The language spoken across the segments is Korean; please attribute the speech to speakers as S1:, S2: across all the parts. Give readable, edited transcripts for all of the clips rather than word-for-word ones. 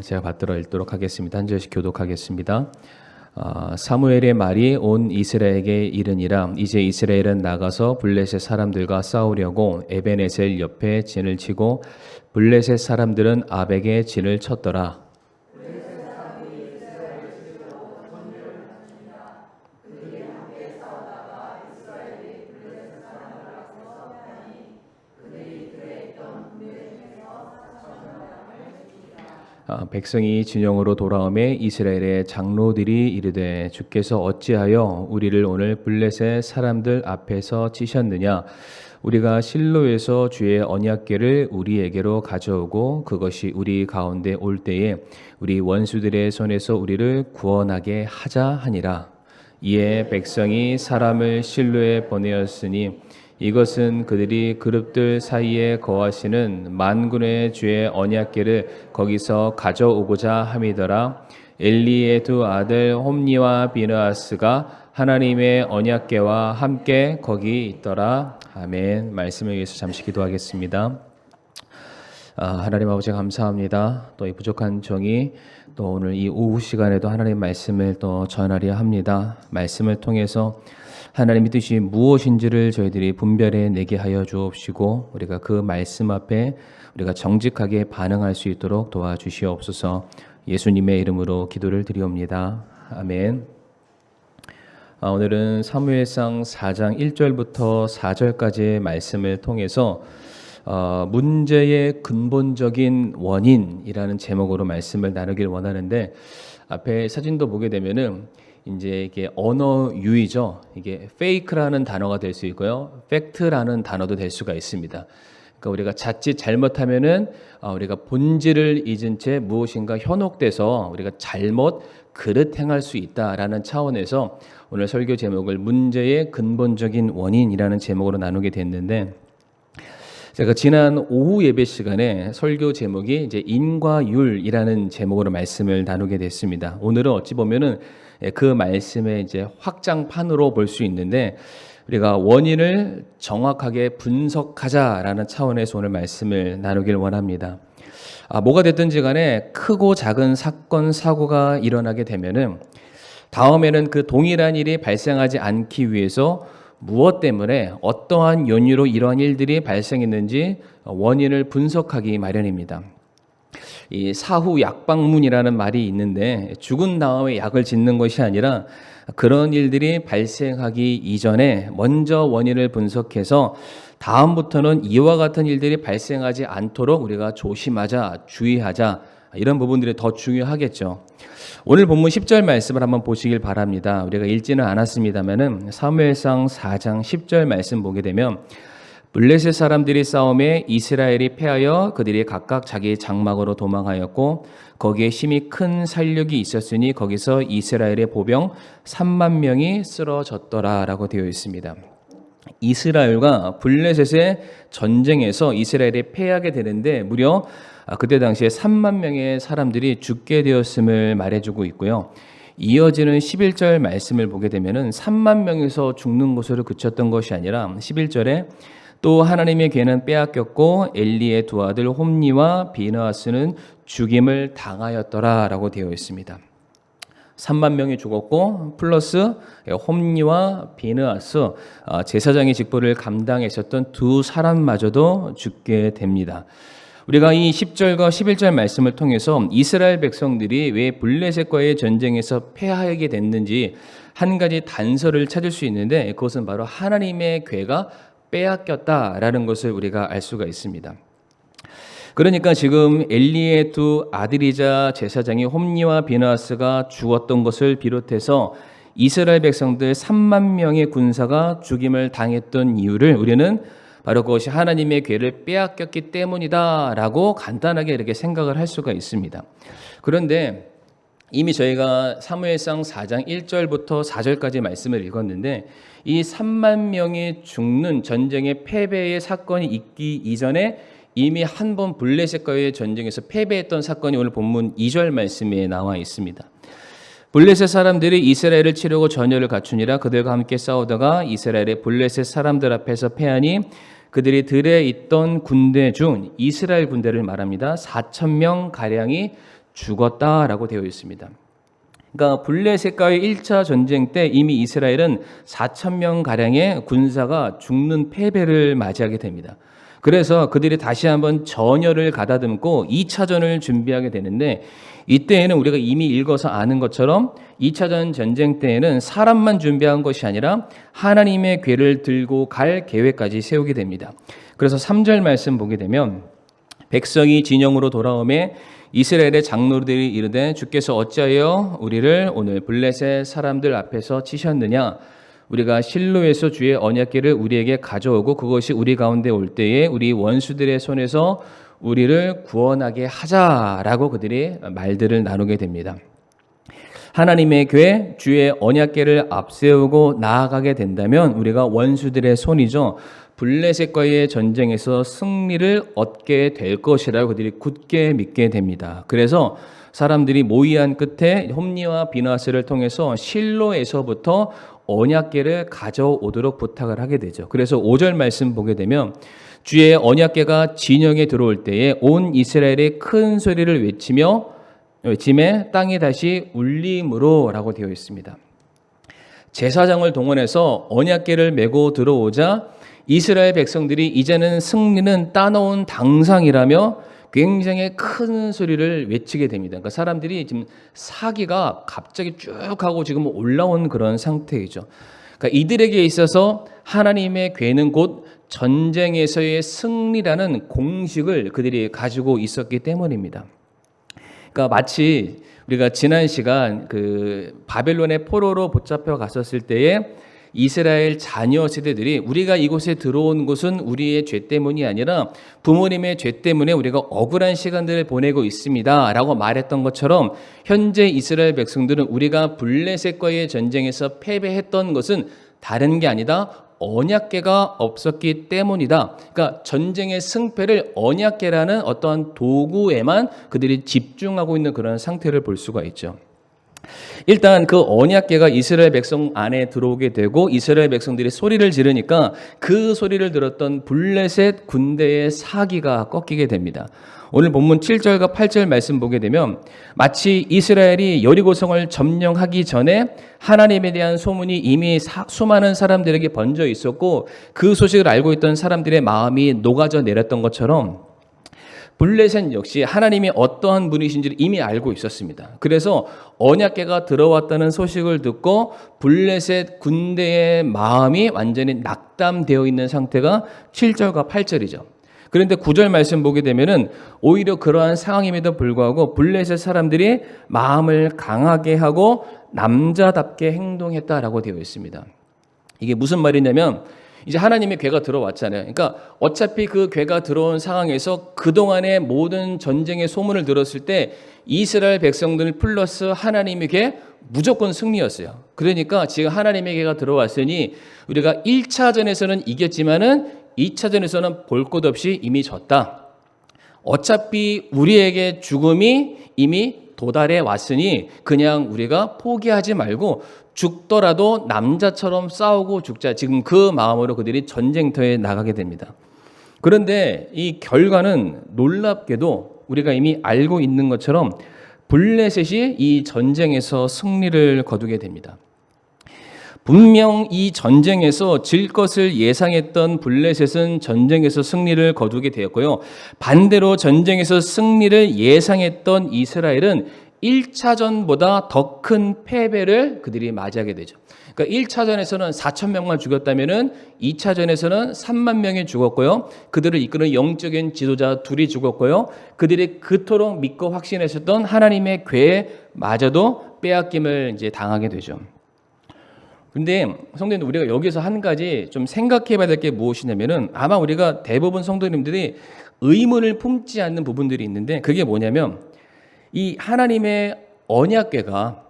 S1: 제가 받들어 읽도록 하겠습니다. 한 절씩 교독하겠습니다. 사무엘의 말이 온 이스라엘에게 이르니라. 이제 이스라엘은 나가서 블레셋 사람들과 싸우려고 에벤에셀 옆에 진을 치고 블레셋 사람들은 아벡에 진을 쳤더라. 백성이 진영으로 돌아오매 이스라엘의 장로들이 이르되 주께서 어찌하여 우리를 오늘 블레셋 사람들 앞에서 치셨느냐. 우리가 실로에서 주의 언약궤를 우리에게로 가져오고 그것이 우리 가운데 올 때에 우리 원수들의 손에서 우리를 구원하게 하자 하니라. 이에 백성이 사람을 실로에 보내었으니 이것은 그들이 그룹들 사이에 거하시는 만군의 주의 언약궤를 거기서 가져오고자 함이더라. 엘리의 두 아들 홈니와 비느하스가 하나님의 언약궤와 함께 거기 있더라. 아멘. 말씀을 위해서 잠시 기도하겠습니다. 하나님 아버지 감사합니다. 또 이 부족한 정이 또 오늘 이 오후 시간에도 하나님 말씀을 또 전하려 합니다. 말씀을 통해서 하나님의 뜻이 무엇인지를 저희들이 분별해 내게 하여 주옵시고 우리가 그 말씀 앞에 우리가 정직하게 반응할 수 있도록 도와주시옵소서. 예수님의 이름으로 기도를 드리옵니다. 아멘. 오늘은 사무엘상 4장 1절부터 4절까지의 말씀을 통해서 문제의 근본적인 원인이라는 제목으로 말씀을 나누길 원하는데, 앞에 사진도 보게 되면은 이제 이게 언어 유희죠. 이게 fake라는 단어가 될 수 있고요, fact라는 단어도 될 수가 있습니다. 그러니까 우리가 자칫 잘못하면은 우리가 본질을 잊은 채 무엇인가 현혹돼서 우리가 잘못 그릇 행할 수 있다라는 차원에서 오늘 설교 제목을 문제의 근본적인 원인이라는 제목으로 나누게 됐는데, 제가 지난 오후 예배 시간에 설교 제목이 이제 인과율이라는 제목으로 말씀을 나누게 됐습니다. 오늘은 어찌 보면은 그 말씀의 이제 확장판으로 볼 수 있는데, 우리가 원인을 정확하게 분석하자라는 차원에서 오늘 말씀을 나누길 원합니다. 뭐가 됐든지 간에 크고 작은 사건, 사고가 일어나게 되면은 다음에는 그 동일한 일이 발생하지 않기 위해서 무엇 때문에 어떠한 연유로 이러한 일들이 발생했는지 원인을 분석하기 마련입니다. 이 사후 약방문이라는 말이 있는데, 죽은 다음에 약을 짓는 것이 아니라 그런 일들이 발생하기 이전에 먼저 원인을 분석해서 다음부터는 이와 같은 일들이 발생하지 않도록 우리가 조심하자, 주의하자, 이런 부분들이 더 중요하겠죠. 오늘 본문 10절 말씀을 한번 보시길 바랍니다. 우리가 읽지는 않았습니다만은 사무엘상 4장 10절 말씀 보게 되면, 블레셋 사람들이 싸움에 이스라엘이 패하여 그들이 각각 자기 장막으로 도망하였고 거기에 심히 큰 살력이 있었으니 거기서 이스라엘의 보병 3만 명이 쓰러졌더라 라고 되어 있습니다. 이스라엘과 블레셋의 전쟁에서 이스라엘이 패하게 되는데 무려 그때 당시에 3만 명의 사람들이 죽게 되었음을 말해주고 있고요. 이어지는 11절 말씀을 보게 되면은 3만 명에서 죽는 것으로 그쳤던 것이 아니라 11절에 또 하나님의 궤는 빼앗겼고 엘리의 두 아들 홈니와 비느하스는 죽임을 당하였더라라고 되어 있습니다. 3만 명이 죽었고 플러스 홈니와 비느하스 제사장의 직분을 감당했었던 두 사람마저도 죽게 됩니다. 우리가 이 10절과 11절 말씀을 통해서 이스라엘 백성들이 왜 블레셋과의 전쟁에서 패하게 됐는지 한 가지 단서를 찾을 수 있는데, 그것은 바로 하나님의 궤가 빼앗겼다라는 것을 우리가 알 수가 있습니다. 그러니까 지금 엘리의 두 아들이자 제사장이 홈니와 비느하스가 죽었던 것을 비롯해서 이스라엘 백성들 3만 명의 군사가 죽임을 당했던 이유를 우리는 바로 그것이 하나님의 궤를 빼앗겼기 때문이다라고 간단하게 이렇게 생각을 할 수가 있습니다. 그런데 이미 저희가 사무엘상 4장 1절부터 4절까지 말씀을 읽었는데, 이 3만 명이 죽는 전쟁의 패배의 사건이 있기 이전에 이미 한 번 블레셋과의 전쟁에서 패배했던 사건이 오늘 본문 2절 말씀에 나와 있습니다. 블레셋 사람들이 이스라엘을 치려고 전열을 갖추니라. 그들과 함께 싸우다가 이스라엘의 블레셋 사람들 앞에서 패하니 그들이 들에 있던 군대 중 이스라엘 군대를 말합니다. 4,000명 가량이 죽었다라고 되어 있습니다. 그러니까 블레셋과의 1차 전쟁 때 이미 이스라엘은 4,000명 가량의 군사가 죽는 패배를 맞이하게 됩니다. 그래서 그들이 다시 한번 전열을 가다듬고 2차전을 준비하게 되는데, 이때에는 우리가 이미 읽어서 아는 것처럼 2차전 전쟁 때에는 사람만 준비한 것이 아니라 하나님의 궤를 들고 갈 계획까지 세우게 됩니다. 그래서 3절 말씀 보게 되면, 백성이 진영으로 돌아오매 이스라엘의 장로들이 이르되 주께서 어찌하여 우리를 오늘 블레셋 사람들 앞에서 치셨느냐? 우리가 실로에서 주의 언약궤를 우리에게 가져오고 그것이 우리 가운데 올 때에 우리 원수들의 손에서 우리를 구원하게 하자라고 그들이 말들을 나누게 됩니다. 하나님의 궤, 주의 언약궤를 앞세우고 나아가게 된다면 우리가 원수들의 손이죠, 블레셋과의 전쟁에서 승리를 얻게 될 것이라고 그들이 굳게 믿게 됩니다. 그래서 사람들이 모의한 끝에 홈리와 비나스를 통해서 실로에서부터 언약궤를 가져오도록 부탁을 하게 되죠. 그래서 5절 말씀 보게 되면, 주의 언약궤가 진영에 들어올 때에 온 이스라엘이 큰 소리를 외침에 땅이 다시 울림으로라고 되어 있습니다. 제사장을 동원해서 언약궤를 메고 들어오자 이스라엘 백성들이 이제는 승리는 따놓은 당상이라며 굉장히 큰 소리를 외치게 됩니다. 그러니까 사람들이 지금 사기가 갑자기 쭉 하고 지금 올라온 그런 상태이죠. 그러니까 이들에게 있어서 하나님의 궤는 곧 전쟁에서의 승리라는 공식을 그들이 가지고 있었기 때문입니다. 그러니까 마치 우리가 지난 시간 그 바벨론의 포로로 붙잡혀 갔었을 때에 이스라엘 자녀 세대들이 우리가 이곳에 들어온 것은 우리의 죄 때문이 아니라 부모님의 죄 때문에 우리가 억울한 시간들을 보내고 있습니다 라고 말했던 것처럼, 현재 이스라엘 백성들은 우리가 블레셋과의 전쟁에서 패배했던 것은 다른 게 아니다, 언약궤가 없었기 때문이다. 그러니까 전쟁의 승패를 언약궤라는 어떠한 도구에만 그들이 집중하고 있는 그런 상태를 볼 수가 있죠. 일단 그 언약궤가 이스라엘 백성 안에 들어오게 되고 이스라엘 백성들이 소리를 지르니까 그 소리를 들었던 블레셋 군대의 사기가 꺾이게 됩니다. 오늘 본문 7절과 8절 말씀 보게 되면, 마치 이스라엘이 여리고성을 점령하기 전에 하나님에 대한 소문이 이미 수많은 사람들에게 번져 있었고 그 소식을 알고 있던 사람들의 마음이 녹아져 내렸던 것처럼 블레셋 역시 하나님이 어떠한 분이신지를 이미 알고 있었습니다. 그래서 언약궤가 들어왔다는 소식을 듣고 블레셋 군대의 마음이 완전히 낙담되어 있는 상태가 7절과 8절이죠. 그런데 9절 말씀 보게 되면은 오히려 그러한 상황임에도 불구하고 블레셋 사람들이 마음을 강하게 하고 남자답게 행동했다라고 되어 있습니다. 이게 무슨 말이냐면, 이제 하나님의 궤가 들어왔잖아요. 그러니까 어차피 그 궤가 들어온 상황에서 그동안의 모든 전쟁의 소문을 들었을 때 이스라엘 백성들 플러스 하나님의 궤 무조건 승리였어요. 그러니까 지금 하나님의 궤가 들어왔으니 우리가 1차전에서는 이겼지만은 2차전에서는 볼 것 없이 이미 졌다. 어차피 우리에게 죽음이 이미 도달해 왔으니 그냥 우리가 포기하지 말고 죽더라도 남자처럼 싸우고 죽자. 지금 그 마음으로 그들이 전쟁터에 나가게 됩니다. 그런데 이 결과는 놀랍게도 우리가 이미 알고 있는 것처럼 블레셋이 이 전쟁에서 승리를 거두게 됩니다. 분명 이 전쟁에서 질 것을 예상했던 블레셋은 전쟁에서 승리를 거두게 되었고요. 반대로 전쟁에서 승리를 예상했던 이스라엘은 1차전보다 더 큰 패배를 그들이 맞이하게 되죠. 그러니까 1차전에서는 4,000명만 죽었다면은 2차전에서는 3만 명이 죽었고요. 그들을 이끄는 영적인 지도자 둘이 죽었고요. 그들이 그토록 믿고 확신했었던 하나님의 궤마저도 빼앗김을 이제 당하게 되죠. 근데 성도님들, 우리가 여기서 한 가지 좀 생각해 봐야 될 게 무엇이냐면은, 아마 우리가 대부분 성도님들이 의문을 품지 않는 부분들이 있는데, 그게 뭐냐면 이 하나님의 언약궤가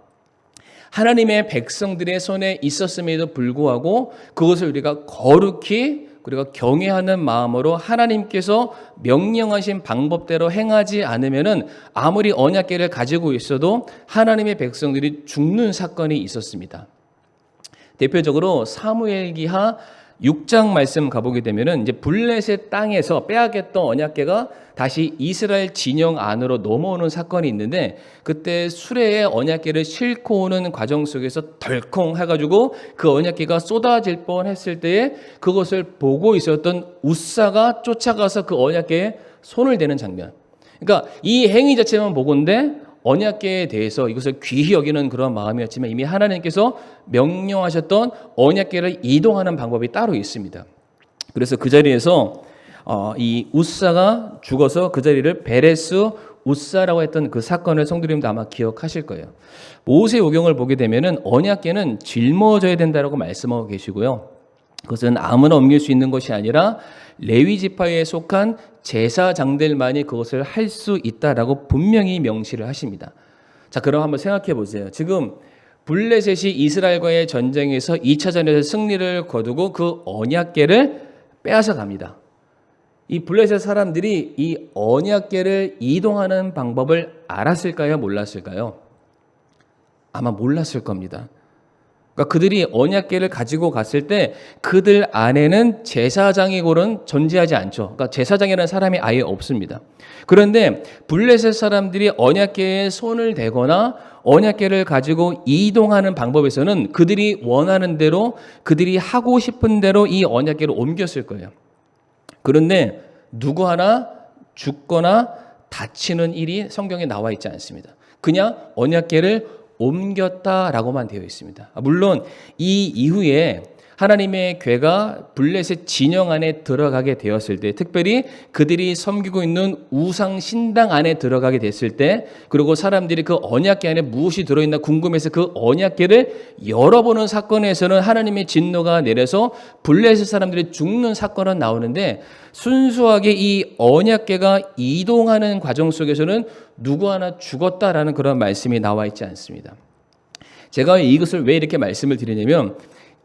S1: 하나님의 백성들의 손에 있었음에도 불구하고 그것을 우리가 거룩히 우리가 경외하는 마음으로 하나님께서 명령하신 방법대로 행하지 않으면은 아무리 언약궤를 가지고 있어도 하나님의 백성들이 죽는 사건이 있었습니다. 대표적으로 사무엘기하 6장 말씀 가보게 되면은 이제 블레셋 땅에서 빼앗겼던 언약궤가 다시 이스라엘 진영 안으로 넘어오는 사건이 있는데, 그때 수레에 언약궤를 싣고 오는 과정 속에서 덜컹 해가지고 그 언약궤가 쏟아질 뻔했을 때에 그것을 보고 있었던 웃사가 쫓아가서 그 언약궤에 손을 대는 장면. 그러니까 이 행위 자체만 보건대 언약궤에 대해서 이것을 귀히 여기는 그런 마음이었지만 이미 하나님께서 명령하셨던 언약궤를 이동하는 방법이 따로 있습니다. 그래서 그 자리에서 이 웃사가 죽어서 그 자리를 베레스 웃사라고 했던 그 사건을 성도님도 아마 기억하실 거예요. 모세오경을 보게 되면은 언약궤는 짊어져야 된다라고 말씀하고 계시고요. 그것은 아무나 옮길 수 있는 것이 아니라 레위 지파에 속한 제사장들만이 그것을 할 수 있다라고 분명히 명시를 하십니다. 자, 그럼 한번 생각해 보세요. 지금 블레셋이 이스라엘과의 전쟁에서 2차전에서 승리를 거두고 그 언약궤를 빼앗아 갑니다. 이 블레셋 사람들이 이 언약궤를 이동하는 방법을 알았을까요? 몰랐을까요? 아마 몰랐을 겁니다. 그러니까 그들이 언약궤를 가지고 갔을 때 그들 안에는 제사장이 고른 존재하지 않죠. 그러니까 제사장이라는 사람이 아예 없습니다. 그런데 블레셋 사람들이 언약궤에 손을 대거나 언약궤를 가지고 이동하는 방법에서는 그들이 원하는 대로, 그들이 하고 싶은 대로 이 언약궤를 옮겼을 거예요. 그런데 누구 하나 죽거나 다치는 일이 성경에 나와 있지 않습니다. 그냥 언약궤를 옮겼다라고만 되어 있습니다. 물론 이 이후에 하나님의 궤가 블레셋 진영 안에 들어가게 되었을 때, 특별히 그들이 섬기고 있는 우상 신당 안에 들어가게 됐을 때, 그리고 사람들이 그 언약궤 안에 무엇이 들어있나 궁금해서 그 언약궤를 열어보는 사건에서는 하나님의 진노가 내려서 블레셋 사람들이 죽는 사건은 나오는데, 순수하게 이 언약궤가 이동하는 과정 속에서는 누구 하나 죽었다라는 그런 말씀이 나와 있지 않습니다. 제가 이것을 왜 이렇게 말씀을 드리냐면,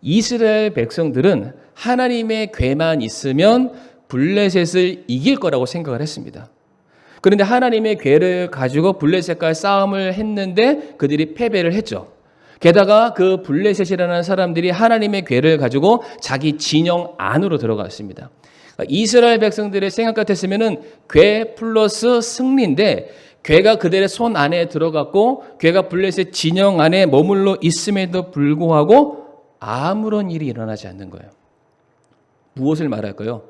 S1: 이스라엘 백성들은 하나님의 궤만 있으면 블레셋을 이길 거라고 생각을 했습니다. 그런데 하나님의 궤를 가지고 블레셋과 싸움을 했는데 그들이 패배를 했죠. 게다가 그 블레셋이라는 사람들이 하나님의 궤를 가지고 자기 진영 안으로 들어갔습니다. 이스라엘 백성들의 생각 같았으면은 궤 플러스 승리인데, 궤가 그들의 손 안에 들어갔고 궤가 블레셋 진영 안에 머물러 있음에도 불구하고 아무런 일이 일어나지 않는 거예요. 무엇을 말할까요?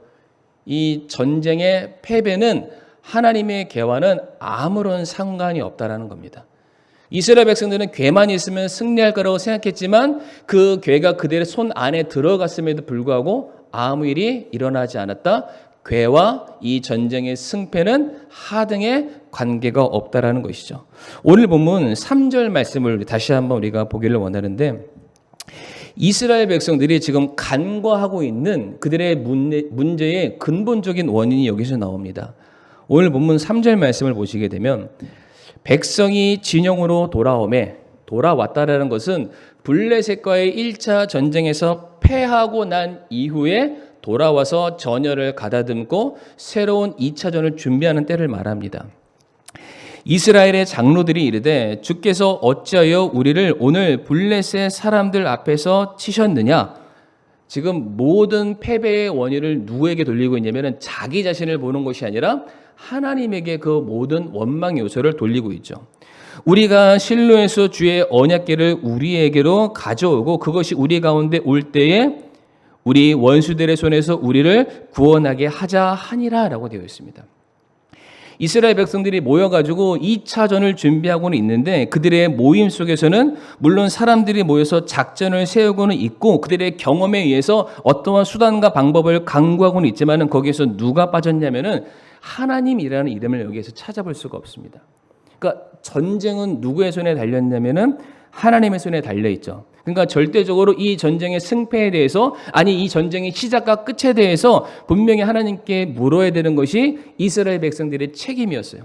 S1: 이 전쟁의 패배는 하나님의 궤와는 아무런 상관이 없다라는 겁니다. 이스라엘 백성들은 궤만 있으면 승리할 거라고 생각했지만 그 궤가 그들의 손 안에 들어갔음에도 불구하고 아무 일이 일어나지 않았다. 궤와 이 전쟁의 승패는 하등의 관계가 없다라는 것이죠. 오늘 본문 3절 말씀을 다시 한번 우리가 보기를 원하는데, 이스라엘 백성들이 지금 간과하고 있는 그들의 문제의 근본적인 원인이 여기서 나옵니다. 오늘 본문 3절 말씀을 보시게 되면, 백성이 진영으로 돌아왔다라는 것은 블레셋과의 1차 전쟁에서 패하고 난 이후에 돌아와서 전열을 가다듬고 새로운 2차전을 준비하는 때를 말합니다. 이스라엘의 장로들이 이르되 주께서 어찌하여 우리를 오늘 블레셋 사람들 앞에서 치셨느냐? 지금 모든 패배의 원인을 누구에게 돌리고 있냐면 자기 자신을 보는 것이 아니라 하나님에게 그 모든 원망 요소를 돌리고 있죠. 우리가 실로에서 주의 언약궤를 우리에게로 가져오고 그것이 우리 가운데 올 때에 우리 원수들의 손에서 우리를 구원하게 하자 하니라라고 되어 있습니다. 이스라엘 백성들이 모여가지고 2차전을 준비하고는 있는데, 그들의 모임 속에서는 물론 사람들이 모여서 작전을 세우고는 있고 그들의 경험에 의해서 어떠한 수단과 방법을 강구하고는 있지만 거기에서 누가 빠졌냐면은 하나님이라는 이름을 여기에서 찾아볼 수가 없습니다. 그러니까 전쟁은 누구의 손에 달렸냐면은 하나님의 손에 달려 있죠. 그러니까 절대적으로 이 전쟁의 승패에 대해서, 아니 이 전쟁의 시작과 끝에 대해서 분명히 하나님께 물어야 되는 것이 이스라엘 백성들의 책임이었어요.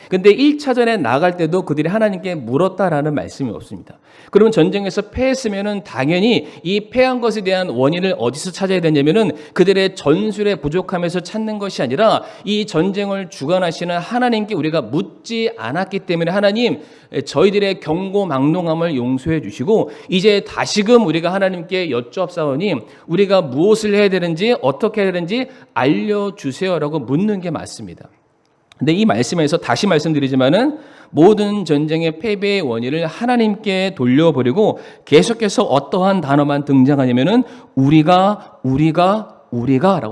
S1: 근데 1차전에 나갈 때도 그들이 하나님께 물었다라는 말씀이 없습니다. 그러면 전쟁에서 패했으면은 당연히 이 패한 것에 대한 원인을 어디서 찾아야 되냐면은 그들의 전술의 부족함에서 찾는 것이 아니라 이 전쟁을 주관하시는 하나님께 우리가 묻지 않았기 때문에 하나님 저희들의 경고망동함을 용서해 주시고 이제 다시금 우리가 하나님께 여쭈옵사오니 우리가 무엇을 해야 되는지 어떻게 해야 되는지 알려주세요라고 묻는 게 맞습니다. 근데 이 말씀에서 다시 말씀드리지만은 모든 전쟁의 패배의 원인을 하나님께 돌려버리고 계속해서 어떠한 단어만 등장하냐면은 우리가라고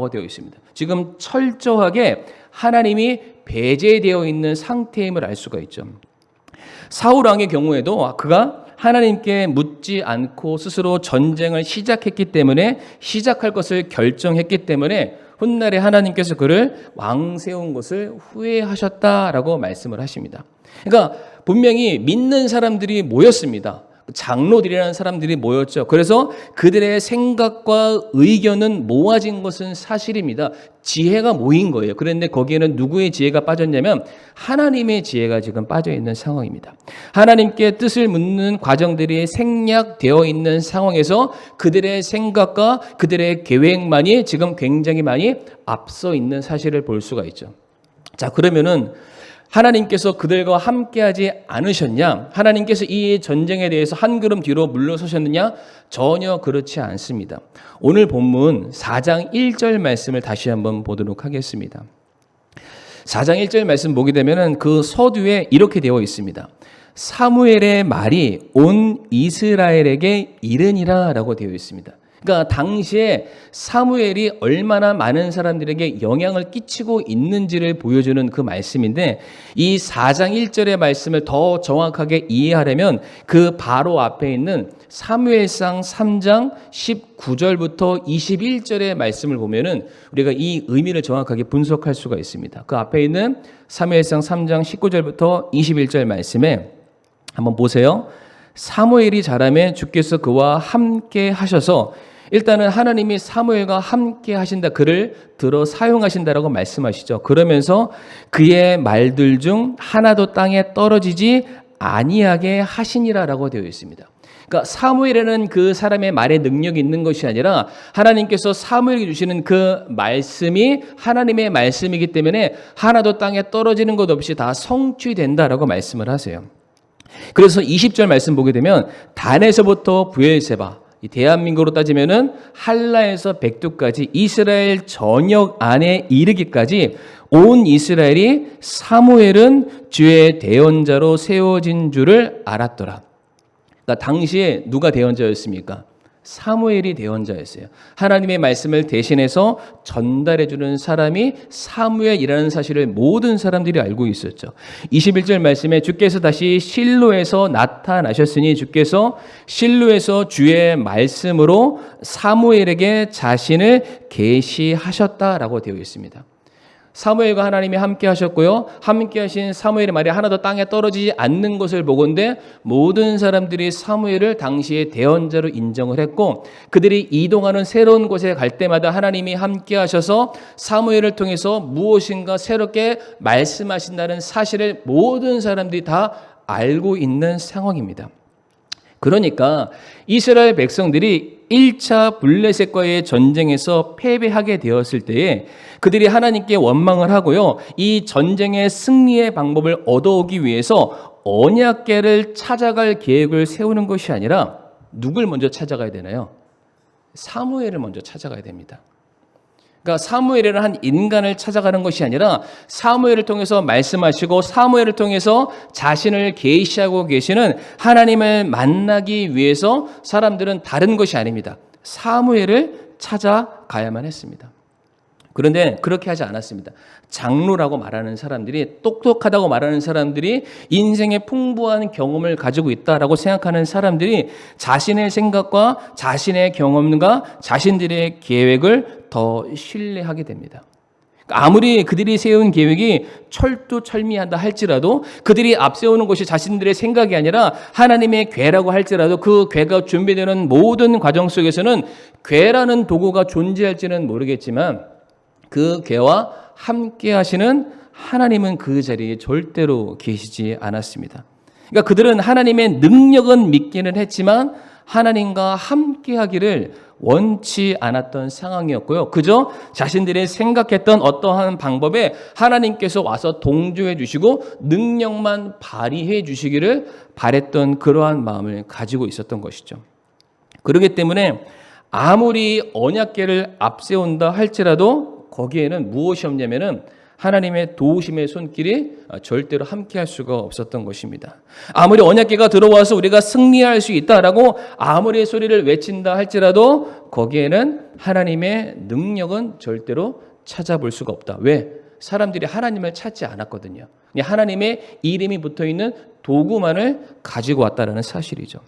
S1: 되어 있습니다. 지금 철저하게 하나님이 배제되어 있는 상태임을 알 수가 있죠. 사울 왕의 경우에도 그가 하나님께 묻지 않고 스스로 전쟁을 시작했기 때문에 시작할 것을 결정했기 때문에 훗날에 하나님께서 그를 왕 세운 것을 후회하셨다라고 말씀을 하십니다. 그러니까 분명히 믿는 사람들이 모였습니다. 장로들이라는 사람들이 모였죠. 그래서 그들의 생각과 의견은 모아진 것은 사실입니다. 지혜가 모인 거예요. 그런데 거기에는 누구의 지혜가 빠졌냐면 하나님의 지혜가 지금 빠져 있는 상황입니다. 하나님께 뜻을 묻는 과정들이 생략되어 있는 상황에서 그들의 생각과 그들의 계획만이 지금 굉장히 많이 앞서 있는 사실을 볼 수가 있죠. 자, 그러면은 하나님께서 그들과 함께하지 않으셨냐? 하나님께서 이 전쟁에 대해서 한 걸음 뒤로 물러서셨느냐? 전혀 그렇지 않습니다. 오늘 본문 4장 1절 말씀을 다시 한번 보도록 하겠습니다. 4장 1절 말씀 보게 되면 그 서두에 이렇게 되어 있습니다. 사무엘의 말이 온 이스라엘에게 이르니라 라고 되어 있습니다. 그러니까 당시에 사무엘이 얼마나 많은 사람들에게 영향을 끼치고 있는지를 보여주는 그 말씀인데 이 4장 1절의 말씀을 더 정확하게 이해하려면 그 바로 앞에 있는 사무엘상 3장 19절부터 21절의 말씀을 보면은 우리가 이 의미를 정확하게 분석할 수가 있습니다. 그 앞에 있는 사무엘상 3장 19절부터 21절 말씀에 한번 보세요. 사무엘이 자라매 주께서 그와 함께 하셔서 일단은 하나님이 사무엘과 함께 하신다. 그를 들어 사용하신다라고 말씀하시죠. 그러면서 그의 말들 중 하나도 땅에 떨어지지 아니하게 하시니라라고 되어 있습니다. 그러니까 사무엘에는 그 사람의 말에 능력이 있는 것이 아니라 하나님께서 사무엘에게 주시는 그 말씀이 하나님의 말씀이기 때문에 하나도 땅에 떨어지는 것 없이 다 성취된다라고 말씀을 하세요. 그래서 20절 말씀 보게 되면 단에서부터 브엘세바, 대한민국으로 따지면은 할라에서 백두까지 이스라엘 전역 안에 이르기까지 온 이스라엘이 사무엘은 주의 대언자로 세워진 줄을 알았더라. 그러니까 당시에 누가 대언자였습니까? 사무엘이 대언자였어요. 하나님의 말씀을 대신해서 전달해주는 사람이 사무엘이라는 사실을 모든 사람들이 알고 있었죠. 21절 말씀에 주께서 다시 실로에서 나타나셨으니 주께서 실로에서 주의 말씀으로 사무엘에게 자신을 계시하셨다라고 되어 있습니다. 사무엘과 하나님이 함께 하셨고요. 함께 하신 사무엘의 말이 하나도 땅에 떨어지지 않는 것을 보건대 모든 사람들이 사무엘을 당시의 대언자로 인정을 했고 그들이 이동하는 새로운 곳에 갈 때마다 하나님이 함께 하셔서 사무엘을 통해서 무엇인가 새롭게 말씀하신다는 사실을 모든 사람들이 다 알고 있는 상황입니다. 그러니까 이스라엘 백성들이 1차 블레셋과의 전쟁에서 패배하게 되었을 때에 그들이 하나님께 원망을 하고요. 이 전쟁의 승리의 방법을 얻어오기 위해서 언약궤를 찾아갈 계획을 세우는 것이 아니라 누굴 먼저 찾아가야 되나요? 사무엘을 먼저 찾아가야 됩니다. 그러니까 사무엘이라는 한 인간을 찾아가는 것이 아니라 사무엘을 통해서 말씀하시고 사무엘을 통해서 자신을 계시하고 계시는 하나님을 만나기 위해서 사람들은 다른 것이 아닙니다. 사무엘을 찾아가야만 했습니다. 그런데 그렇게 하지 않았습니다. 장로라고 말하는 사람들이 똑똑하다고 말하는 사람들이 인생의 풍부한 경험을 가지고 있다라고 생각하는 사람들이 자신의 생각과 자신의 경험과 자신들의 계획을 더 신뢰하게 됩니다. 아무리 그들이 세운 계획이 철두철미하다 할지라도 그들이 앞세우는 것이 자신들의 생각이 아니라 하나님의 궤라고 할지라도 그 궤가 준비되는 모든 과정 속에서는 궤라는 도구가 존재할지는 모르겠지만 그 궤와 함께 하시는 하나님은 그 자리에 절대로 계시지 않았습니다. 그러니까 그들은 하나님의 능력은 믿기는 했지만 하나님과 함께하기를 원치 않았던 상황이었고요. 그저 자신들이 생각했던 어떠한 방법에 하나님께서 와서 동조해 주시고 능력만 발휘해 주시기를 바랬던 그러한 마음을 가지고 있었던 것이죠. 그렇기 때문에 아무리 언약궤를 앞세운다 할지라도 거기에는 무엇이 없냐면은 하나님의 도우심의 손길이 절대로 함께할 수가 없었던 것입니다. 아무리 언약궤가 들어와서 우리가 승리할 수 있다라고 아무리 소리를 외친다 할지라도 거기에는 하나님의 능력은 절대로 찾아볼 수가 없다. 왜? 사람들이 하나님을 찾지 않았거든요. 그냥 하나님의 이름이 붙어있는 도구만을 가지고 왔다라는 사실이죠.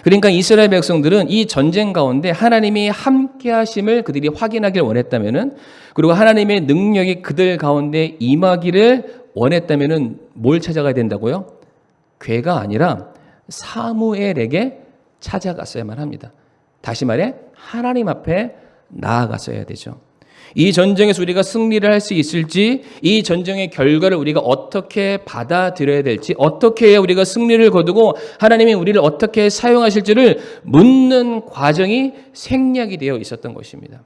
S1: 그러니까 이스라엘 백성들은 이 전쟁 가운데 하나님이 함께 하심을 그들이 확인하길 원했다면은, 그리고 하나님의 능력이 그들 가운데 임하기를 원했다면은 뭘 찾아가야 된다고요? 궤가 아니라 사무엘에게 찾아갔어야만 합니다. 다시 말해 하나님 앞에 나아갔어야 되죠. 이 전쟁에서 우리가 승리를 할 수 있을지, 이 전쟁의 결과를 우리가 어떻게 받아들여야 될지, 어떻게 해야 우리가 승리를 거두고 하나님이 우리를 어떻게 사용하실지를 묻는 과정이 생략이 되어 있었던 것입니다.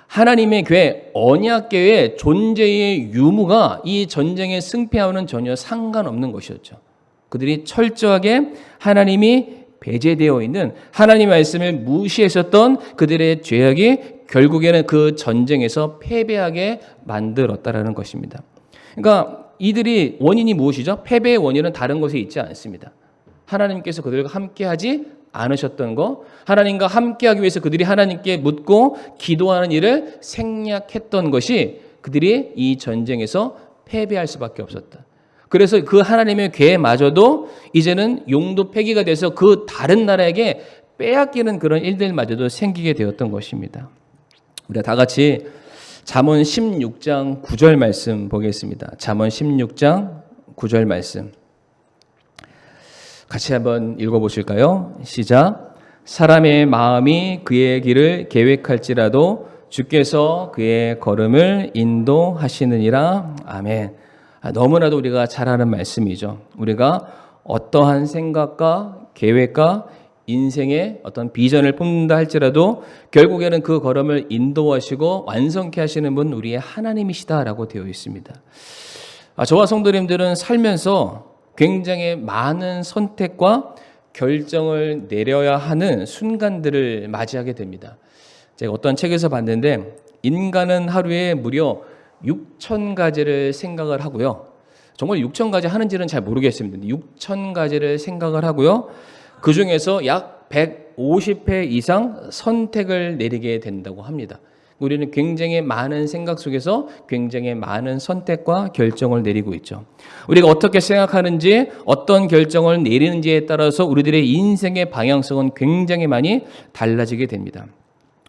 S1: 하나님의 궤, 언약궤의 존재의 유무가 이 전쟁의 승패와는 전혀 상관없는 것이었죠. 그들이 철저하게 하나님이 배제되어 있는 하나님의 말씀을 무시했었던 그들의 죄악이 결국에는 그 전쟁에서 패배하게 만들었다라는 것입니다. 그러니까 이들이 원인이 무엇이죠? 패배의 원인은 다른 곳에 있지 않습니다. 하나님께서 그들과 함께하지 않으셨던 것, 하나님과 함께하기 위해서 그들이 하나님께 묻고 기도하는 일을 생략했던 것이 그들이 이 전쟁에서 패배할 수밖에 없었다. 그래서 그 하나님의 궤마저도 이제는 용도 폐기가 돼서 그 다른 나라에게 빼앗기는 그런 일들마저도 생기게 되었던 것입니다. 우리가 다 같이 잠언 16장 9절 말씀 보겠습니다. 잠언 16장 9절 말씀 같이 한번 읽어보실까요? 시작. 사람의 마음이 그의 길을 계획할지라도 주께서 그의 걸음을 인도하시느니라. 아멘. 너무나도 우리가 잘 아는 말씀이죠. 우리가 어떠한 생각과 계획과 인생의 어떤 비전을 뽑는다 할지라도 결국에는 그 걸음을 인도하시고 완성케 하시는 분 우리의 하나님이시다라고 되어 있습니다. 저와 성도님들은 살면서 굉장히 많은 선택과 결정을 내려야 하는 순간들을 맞이하게 됩니다. 제가 어떤 책에서 봤는데 인간은 하루에 무려 6,000가지를 생각을 하고요. 정말 6,000가지 하는지는 잘 모르겠습니다. 6,000가지를 생각을 하고요. 그 중에서 약 150회 이상 선택을 내리게 된다고 합니다. 우리는 굉장히 많은 생각 속에서 굉장히 많은 선택과 결정을 내리고 있죠. 우리가 어떻게 생각하는지, 어떤 결정을 내리는지에 따라서 우리들의 인생의 방향성은 굉장히 많이 달라지게 됩니다.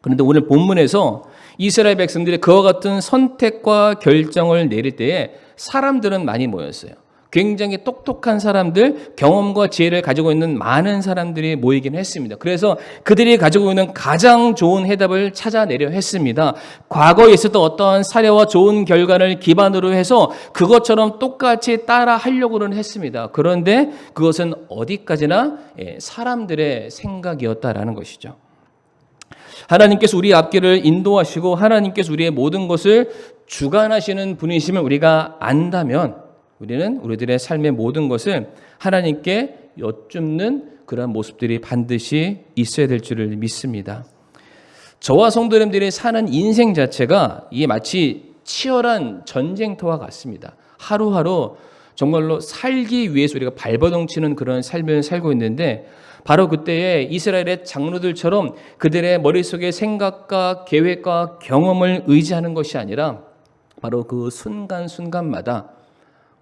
S1: 그런데 오늘 본문에서 이스라엘 백성들이 그와 같은 선택과 결정을 내릴 때에 사람들은 많이 모였어요. 굉장히 똑똑한 사람들, 경험과 지혜를 가지고 있는 많은 사람들이 모이긴 했습니다. 그래서 그들이 가지고 있는 가장 좋은 해답을 찾아내려 했습니다. 과거에 있었던 어떠한 사례와 좋은 결과를 기반으로 해서 그것처럼 똑같이 따라 하려고는 했습니다. 그런데 그것은 어디까지나 사람들의 생각이었다라는 것이죠. 하나님께서 우리 앞길을 인도하시고 하나님께서 우리의 모든 것을 주관하시는 분이심을 우리가 안다면 우리는 우리들의 삶의 모든 것을 하나님께 여쭙는 그런 모습들이 반드시 있어야 될 줄을 믿습니다. 저와 성도님들이 사는 인생 자체가 이게 마치 치열한 전쟁터와 같습니다. 하루하루 정말로 살기 위해서 우리가 발버둥치는 그런 삶을 살고 있는데 바로 그때에 이스라엘의 장로들처럼 그들의 머릿속의 생각과 계획과 경험을 의지하는 것이 아니라 바로 그 순간순간마다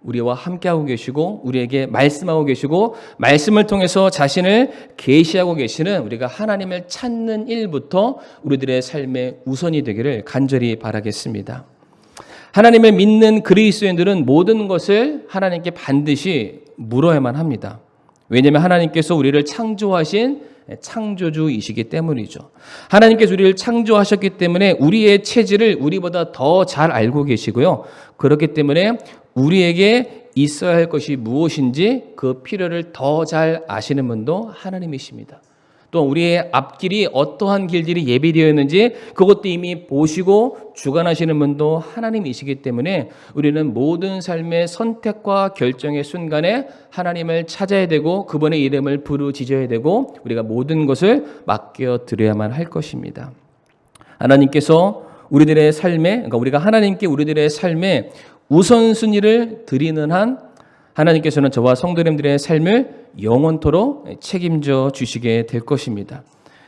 S1: 우리와 함께하고 계시고 우리에게 말씀하고 계시고 말씀을 통해서 자신을 계시하고 계시는 우리가 하나님을 찾는 일부터 우리들의 삶의 우선이 되기를 간절히 바라겠습니다. 하나님을 믿는 그리스도인들은 모든 것을 하나님께 반드시 물어야만 합니다. 왜냐하면 하나님께서 우리를 창조하신 창조주이시기 때문이죠. 하나님께서 우리를 창조하셨기 때문에 우리의 체질을 우리보다 더 잘 알고 계시고요. 그렇기 때문에 우리에게 있어야 할 것이 무엇인지 그 필요를 더 잘 아시는 분도 하나님이십니다. 또 우리의 앞길이 어떠한 길들이 예비되어 있는지 그것도 이미 보시고 주관하시는 분도 하나님이시기 때문에 우리는 모든 삶의 선택과 결정의 순간에 하나님을 찾아야 되고 그분의 이름을 부르짖어야 되고 우리가 모든 것을 맡겨드려야만 할 것입니다. 하나님께서 우리들의 삶에, 그러니까 우리가 하나님께 우리들의 삶에 우선순위를 드리는 한 하나님께서는 저와 성도님들의 삶을 영원토록 책임져 주시게 될 것입니다.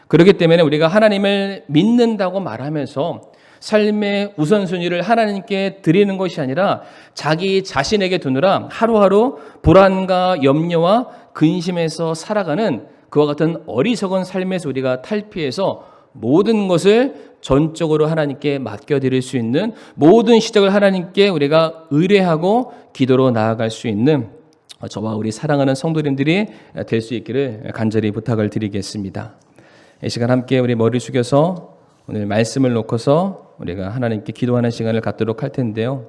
S1: 그렇기 때문에 우리가 하나님을 믿는다고 말하면서 삶의 우선순위를 하나님께 드리는 것이 아니라 자기 자신에게 두느라 하루하루 불안과 염려와 근심에서 살아가는 그와 같은 어리석은 삶에서 우리가 탈피해서 모든 것을 전적으로 하나님께 맡겨드릴 수 있는 모든 시작을 하나님께 우리가 의뢰하고 기도로 나아갈 수 있는 저와 우리 사랑하는 성도님들이 될 수 있기를 간절히 부탁을 드리겠습니다. 이 시간 함께 우리 머리 숙여서 오늘 말씀을 놓고서 우리가 하나님께 기도하는 시간을 갖도록 할 텐데요.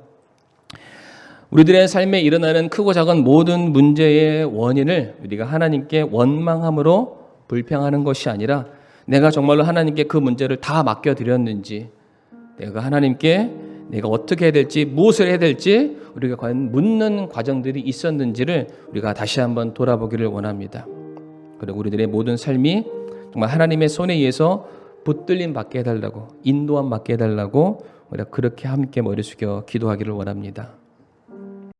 S1: 우리들의 삶에 일어나는 크고 작은 모든 문제의 원인을 우리가 하나님께 원망함으로 불평하는 것이 아니라 내가 정말로 하나님께 그 문제를 다 맡겨드렸는지, 내가 하나님께 내가 어떻게 해야 될지, 무엇을 해야 될지 우리가 과연 묻는 과정들이 있었는지를 우리가 다시 한번 돌아보기를 원합니다. 그리고 우리들의 모든 삶이 정말 하나님의 손에 의해서 붙들림 받게 해달라고, 인도함 받게 해달라고 우리가 그렇게 함께 머리 숙여 기도하기를 원합니다.